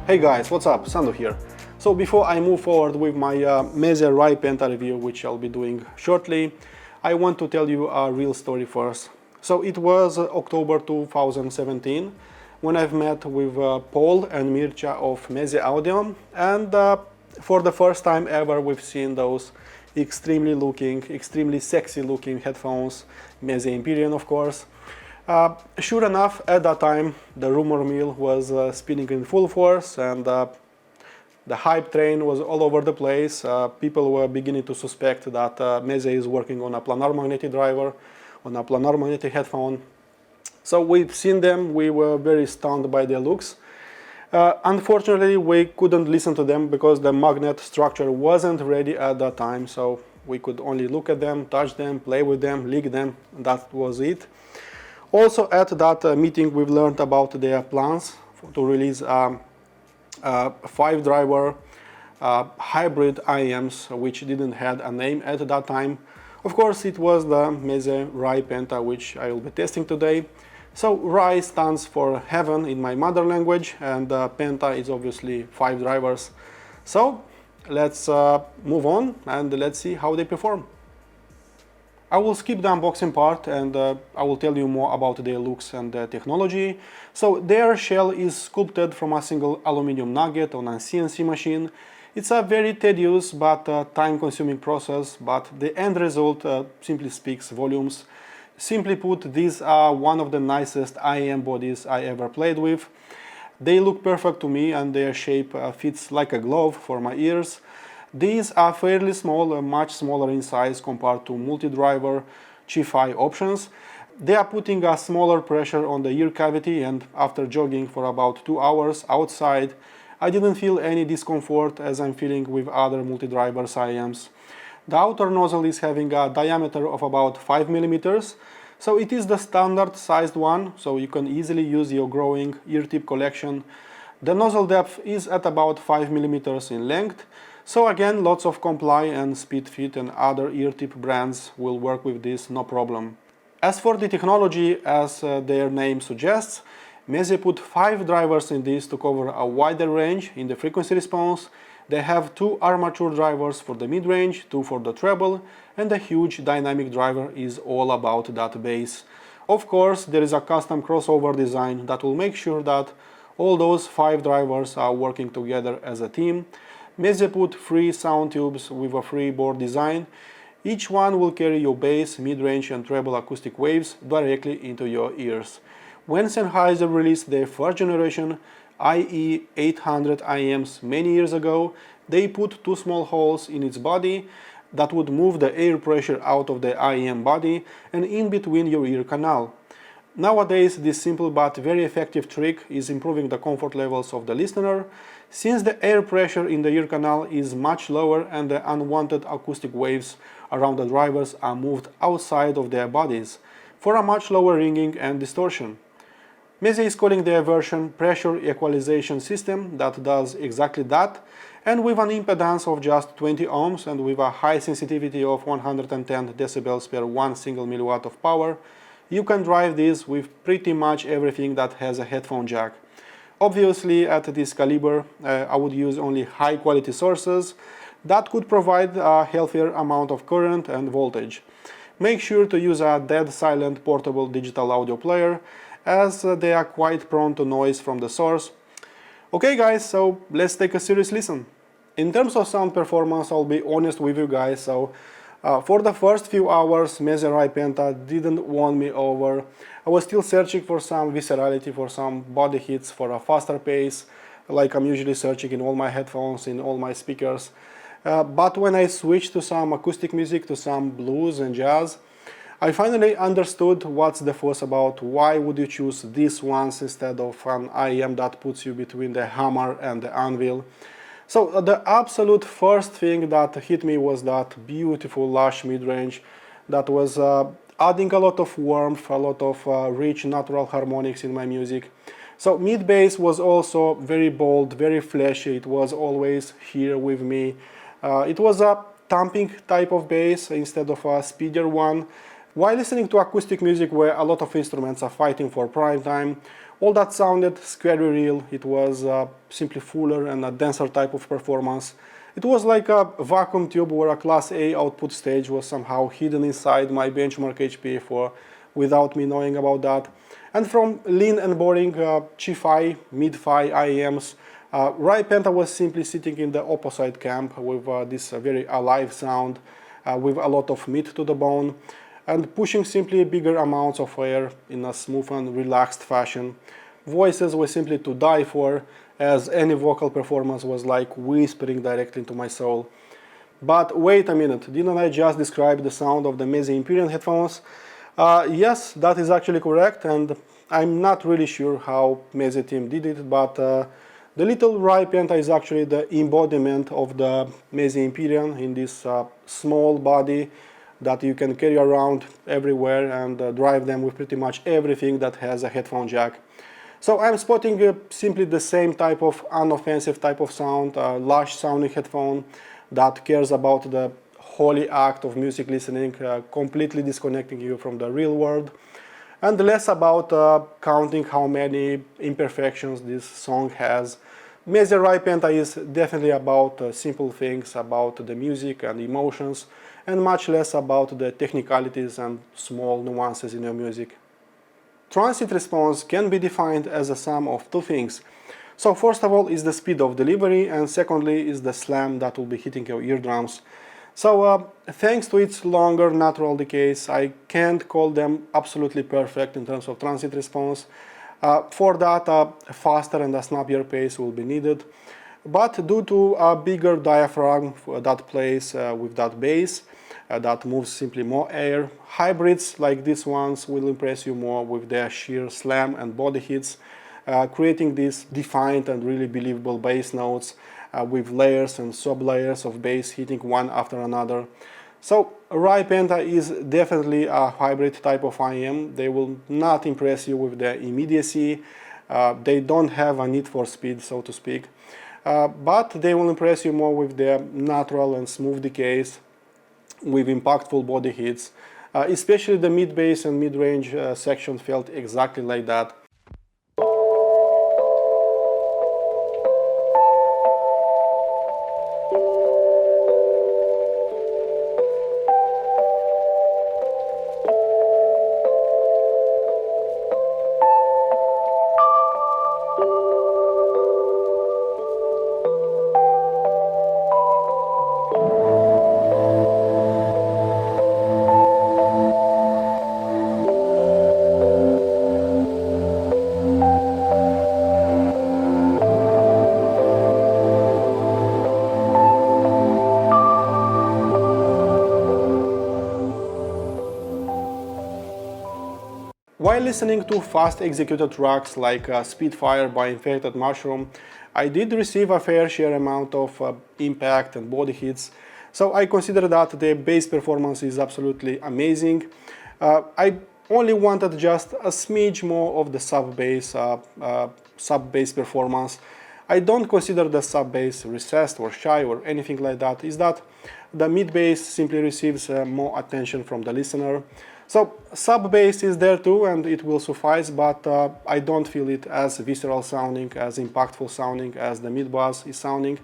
Hey guys, what's up? Sandu here. So before I move forward with my Meze RAI Penta review, which I'll be doing shortly, I want to tell you a real story first. So it was October 2017 when I've met with Paul and Mircea of Meze Audio, and for the first time ever we've seen those extremely sexy looking headphones, Meze Imperial of course. Sure enough, at that time the rumor mill was spinning in full force, and the hype train was all over the place. People were beginning to suspect that Meze is working on a planar magnetic driver, on a planar magnetic headphone. So we've seen them, we were very stunned by their looks. Unfortunately, we couldn't listen to them because the magnet structure wasn't ready at that time, so we could only look at them, touch them, play with them, lick them, and that was it. Also at that meeting we've learned about their plans to release 5-driver hybrid IEMs, which didn't have a name at that time. Of course it was the Meze RAI Penta, which I will be testing today. So RAI stands for heaven in my mother language, and Penta is obviously 5 drivers. So let's move on and let's see how they perform. I will skip the unboxing part, and I will tell you more about their looks and their technology. So their shell is sculpted from a single aluminum nugget on a CNC machine. It's a very tedious but time-consuming process, but the end result simply speaks volumes. Simply put, these are one of the nicest IEM bodies I ever played with. They look perfect to me, and their shape fits like a glove for my ears. These are fairly small, much smaller in size compared to multi-driver Fi options. They are putting a smaller pressure on the ear cavity, and after jogging for about 2 hours outside, I didn't feel any discomfort as I'm feeling with other multi-driver IEMs. The outer nozzle is having a diameter of about 5 mm, so it is the standard sized one, so you can easily use your growing ear tip collection. The nozzle depth is at about 5 mm in length. So again, lots of Comply and Speedfit and other ear tip brands will work with this, no problem. As for the technology, as their name suggests, Meze put 5 drivers in this to cover a wider range in the frequency response. They have 2 armature drivers for the mid-range, 2 for the treble, and the huge dynamic driver is all about that bass. Of course, there is a custom crossover design that will make sure that all those 5 drivers are working together as a team. Meze put 3 sound tubes with a free board design. Each one will carry your bass, mid-range and treble acoustic waves directly into your ears. When Sennheiser released their first generation IE800 IEMs many years ago, they put 2 small holes in its body that would move the air pressure out of the IEM body and in between your ear canal. Nowadays, this simple but very effective trick is improving the comfort levels of the listener, since the air pressure in the ear canal is much lower and the unwanted acoustic waves around the drivers are moved outside of their bodies for a much lower ringing and distortion. Meze is calling their version Pressure Equalization System that does exactly that, and with an impedance of just 20 ohms and with a high sensitivity of 110 decibels per 1 single milliwatt of power, you can drive this with pretty much everything that has a headphone jack. Obviously, at this caliber, I would use only high quality sources that could provide a healthier amount of current and voltage. Make sure to use a dead silent portable digital audio player, as they are quite prone to noise from the source. Okay guys, so let's take a serious listen. In terms of sound performance, I'll be honest with you guys, so for the first few hours, Meze RAI Penta didn't won me over. I was still searching for some viscerality, for some body hits, for a faster pace, like I'm usually searching in all my headphones, in all my speakers. But when I switched to some acoustic music, to some blues and jazz, I finally understood what's the fuss about. Why would you choose these ones instead of an IEM that puts you between the hammer and the anvil? So the absolute first thing that hit me was that beautiful lush mid-range that was adding a lot of warmth, a lot of rich natural harmonics in my music. So mid-bass was also very bold, very flashy. It was always here with me. It was a thumping type of bass instead of a speedier one. While listening to acoustic music where a lot of instruments are fighting for prime time, all that sounded scary real. It was simply fuller and a denser type of performance. It was like a vacuum tube where a Class A output stage was somehow hidden inside my benchmark HPA4 without me knowing about that. And from lean and boring Chi-Fi, mid-Fi IEMs, RAI Penta was simply sitting in the opposite camp with this very alive sound, with a lot of meat to the bone, and pushing simply bigger amounts of air in a smooth and relaxed fashion. Voices were simply to die for, as any vocal performance was like whispering directly into my soul. But wait a minute, didn't I just describe the sound of the Meze Imperial headphones? Yes, that is actually correct, and I'm not really sure how Meze team did it, but the little RAI Penta is actually the embodiment of the Meze Imperial in this small body that you can carry around everywhere and drive them with pretty much everything that has a headphone jack. So I'm spotting simply the same type of unoffensive type of sound, lush sounding headphone that cares about the holy act of music listening, completely disconnecting you from the real world, and less about counting how many imperfections this song has. Meze RAI Penta is definitely about simple things, about the music and emotions, and much less about the technicalities and small nuances in your music. Transient response can be defined as a sum of two things. So first of all is the speed of delivery, and secondly is the slam that will be hitting your eardrums. So thanks to its longer natural decays, I can't call them absolutely perfect in terms of transient response. For that, a faster and a snappier pace will be needed. But due to a bigger diaphragm that plays with that bass, that moves simply more air, hybrids like these ones will impress you more with their sheer slam and body hits, creating these defined and really believable bass notes with layers and sub-layers of bass hitting one after another. So RAI Penta is definitely a hybrid type of IEM. They will not impress you with their immediacy. They don't have a need for speed, so to speak. But they will impress you more with their natural and smooth decays, with impactful body hits. Especially the mid-bass and mid-range section felt exactly like that. While listening to fast executed tracks like Spitfire by Infected Mushroom, I did receive a fair share amount of impact and body hits, so I consider that the bass performance is absolutely amazing. I only wanted just a smidge more of the sub-bass performance. I don't consider the sub-bass recessed or shy or anything like that. Is that the mid-bass simply receives more attention from the listener. So sub-bass is there too, and it will suffice, but I don't feel it as visceral sounding, as impactful sounding as the mid-bass is sounding.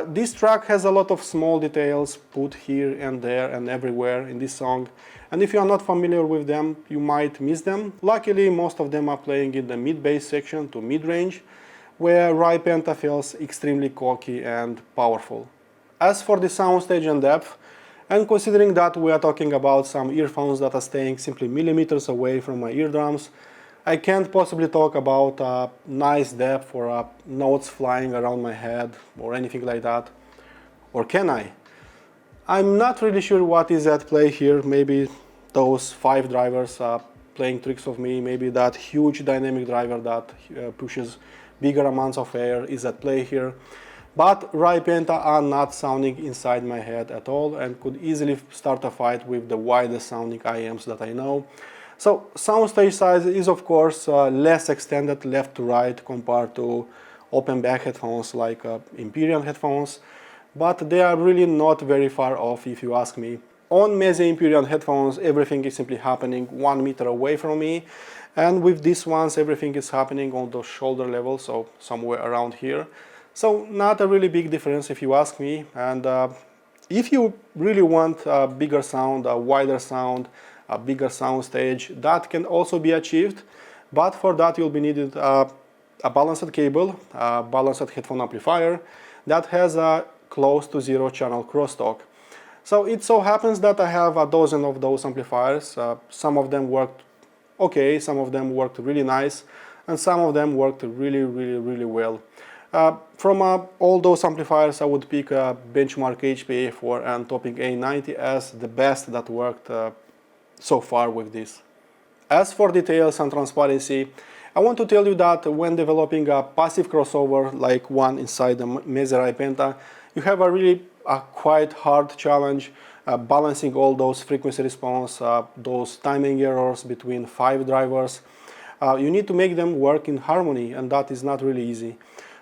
This track has a lot of small details put here and there and everywhere in this song, and if you are not familiar with them, you might miss them. Luckily, most of them are playing in the mid-bass section to mid-range, where RAI Penta feels extremely cocky and powerful. As for the soundstage and depth, and considering that we are talking about some earphones that are staying simply millimeters away from my eardrums, I can't possibly talk about a nice depth or notes flying around my head or anything like that. Or can I? I'm not really sure what is at play here. Maybe those 5 drivers are playing tricks of me. Maybe that huge dynamic driver that pushes bigger amounts of air is at play here. But RAI Penta are not sounding inside my head at all and could easily start a fight with the widest sounding IEMs that I know. So soundstage size is of course less extended left to right compared to open back headphones like Imperial headphones, but they are really not very far off if you ask me. On Meze Imperial headphones, everything is simply happening 1 meter away from me, And with these ones, everything is happening on the shoulder level, so somewhere around here. So not a really big difference if you ask me. And if you really want a bigger sound, a wider sound, a bigger sound stage, that can also be achieved. But for that you'll be needed a balanced cable, a balanced headphone amplifier that has a close to zero channel crosstalk. So it so happens that I have a dozen of those amplifiers. Some of them worked okay, some of them worked really nice, and some of them worked really well. From all those amplifiers, I would pick a Benchmark HP-A4 and Topping A90 as the best that worked so far with this. As for details and transparency, I want to tell you that when developing a passive crossover like one inside the Meze RAI Penta, you have a quite hard challenge balancing all those frequency response, those timing errors between 5 drivers. You need to make them work in harmony, and that is not really easy.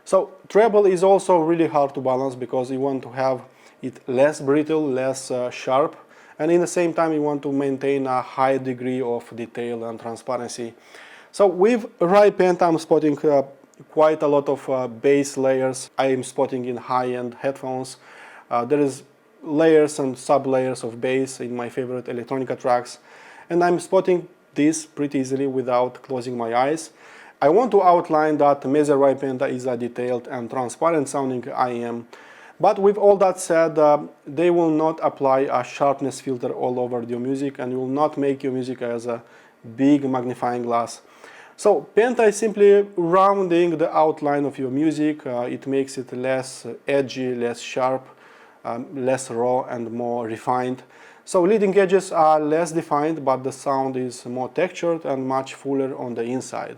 So treble is also really hard to balance because you want to have it less brittle, less sharp, and in the same time you want to maintain a high degree of detail and transparency. So with RAI Penta I'm spotting quite a lot of bass layers. I am spotting in high-end headphones. There is layers and sub-layers of bass in my favorite electronica tracks, and I'm spotting this pretty easily without closing my eyes. I want to outline that Meze RAI Penta is a detailed and transparent sounding IEM, but with all that said, they will not apply a sharpness filter all over your music and will not make your music as a big magnifying glass. So Penta is simply rounding the outline of your music. It makes it less edgy, less sharp, less raw and more refined. So leading edges are less defined, but the sound is more textured and much fuller on the inside.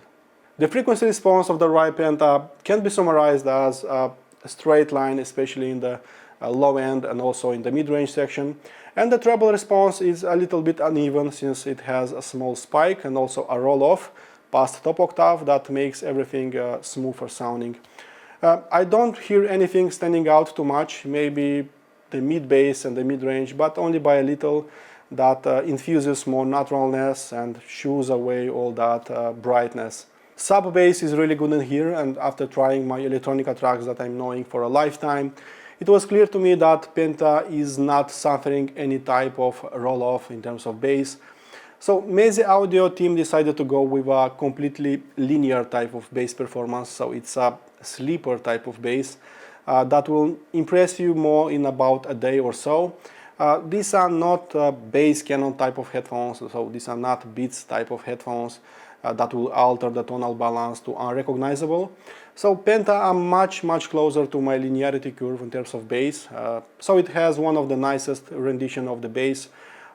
The frequency response of the RAI Penta can be summarized as a straight line, especially in the low end and also in the mid-range section. And the treble response is a little bit uneven since it has a small spike and also a roll-off past top octave that makes everything smoother sounding. I don't hear anything standing out too much, maybe the mid-bass and the mid-range, but only by a little, that infuses more naturalness and shoos away all that brightness. Sub-bass is really good in here, and after trying my electronica tracks that I'm knowing for a lifetime, it was clear to me that Penta is not suffering any type of roll-off in terms of bass. So Meze Audio team decided to go with a completely linear type of bass performance, so it's a sleeper type of bass that will impress you more in about a day or so. These are not bass canon type of headphones, so these are not Beats type of headphones that will alter the tonal balance to unrecognizable. So Penta are much closer to my linearity curve in terms of bass. So it has one of the nicest rendition of the bass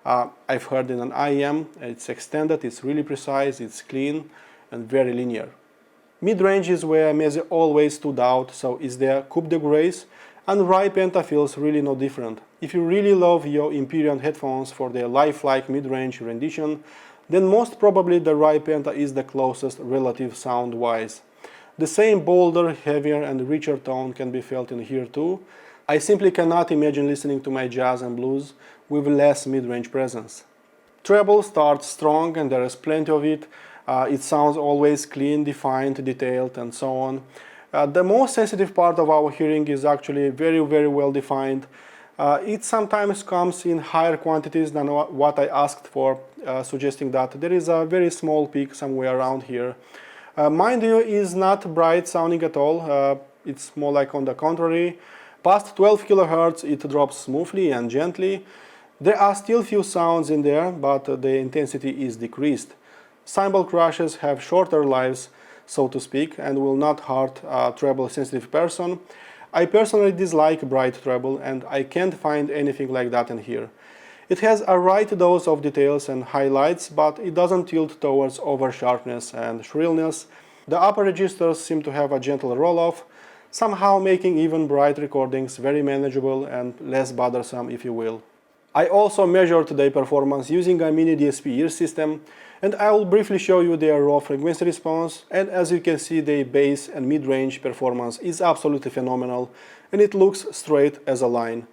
I've heard in an IEM. It's extended, it's really precise, it's clean and very linear. Mid-range is where Meze always stood out, so is their coup de grace, and RAI Penta feels really no different. If you really love your Imperial headphones for their lifelike mid-range rendition, then most probably the RAI Penta is the closest relative sound-wise. The same bolder, heavier and richer tone can be felt in here too. I simply cannot imagine listening to my jazz and blues with less mid-range presence. Treble starts strong and there is plenty of it. It sounds always clean, defined, detailed and so on. The most sensitive part of our hearing is actually very well defined. It sometimes comes in higher quantities than what I asked for, suggesting that there is a very small peak somewhere around here. Mind you, is not bright sounding at all. It's more like on the contrary. Past 12 kHz it drops smoothly and gently. There are still few sounds in there, but the intensity is decreased. Cymbal crashes have shorter lives, so to speak, and will not hurt a treble sensitive person. I personally dislike bright treble and I can't find anything like that in here. It has a right dose of details and highlights, but it doesn't tilt towards over sharpness and shrillness. The upper registers seem to have a gentle roll-off, somehow making even bright recordings very manageable and less bothersome, if you will. I also measured their performance using a mini DSP ear system, and I will briefly show you their raw frequency response, and as you can see, their bass and mid-range performance is absolutely phenomenal, and it looks straight as a line.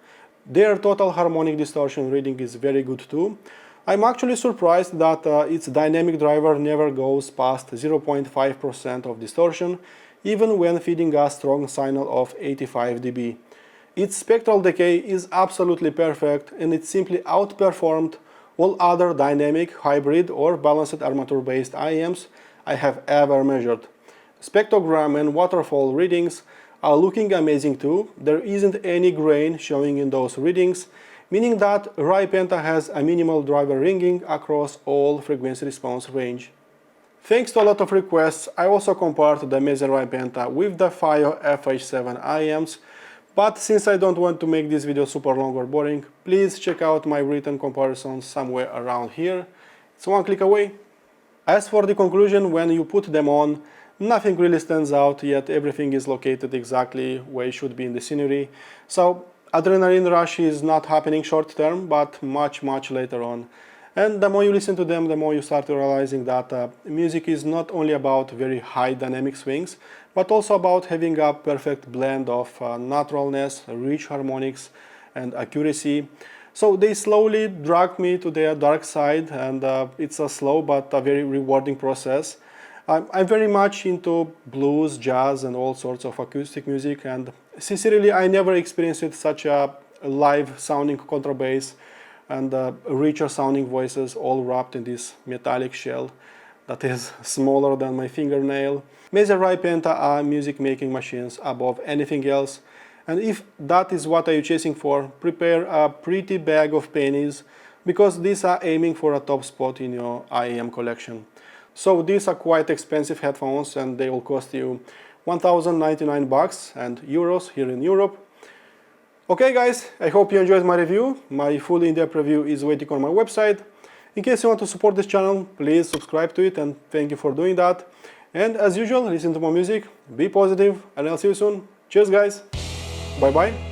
Their total harmonic distortion reading is very good too. I'm actually surprised that its dynamic driver never goes past 0.5% of distortion, even when feeding a strong signal of 85 dB. Its spectral decay is absolutely perfect, and it simply outperformed all other dynamic, hybrid or balanced armature-based IEMs I have ever measured. Spectrogram and waterfall readings are looking amazing too. There isn't any grain showing in those readings, meaning that RAI Penta has a minimal driver ringing across all frequency response range. Thanks to a lot of requests, I also compared the Meze RAI Penta with the FiiO FH7 IEMs, but since I don't want to make this video super long or boring, please check out my written comparison somewhere around here. It's one click away. As for the conclusion, when you put them on, nothing really stands out, yet everything is located exactly where it should be in the scenery. So adrenaline rush is not happening short term, but much later on. And the more you listen to them, the more you start realizing that music is not only about very high dynamic swings, but also about having a perfect blend of naturalness, rich harmonics, and accuracy. So they slowly drag me to their dark side, and it's a slow but a very rewarding process. I'm very much into blues, jazz, and all sorts of acoustic music, and sincerely, I never experienced such a live sounding contrabass and richer sounding voices all wrapped in this metallic shell that is smaller than my fingernail. Meze RAI Penta are music making machines above anything else, and if that is what you're chasing for, prepare a pretty bag of pennies, because these are aiming for a top spot in your IEM collection. So these are quite expensive headphones, and they will cost you 1,099 bucks and euros here in Europe. Okay guys, I hope you enjoyed my review. My full in-depth review is waiting on my website. In case you want to support this channel, please subscribe to it, and thank you for doing that. And as usual, listen to more music, be positive, and I'll see you soon. Cheers guys, bye bye.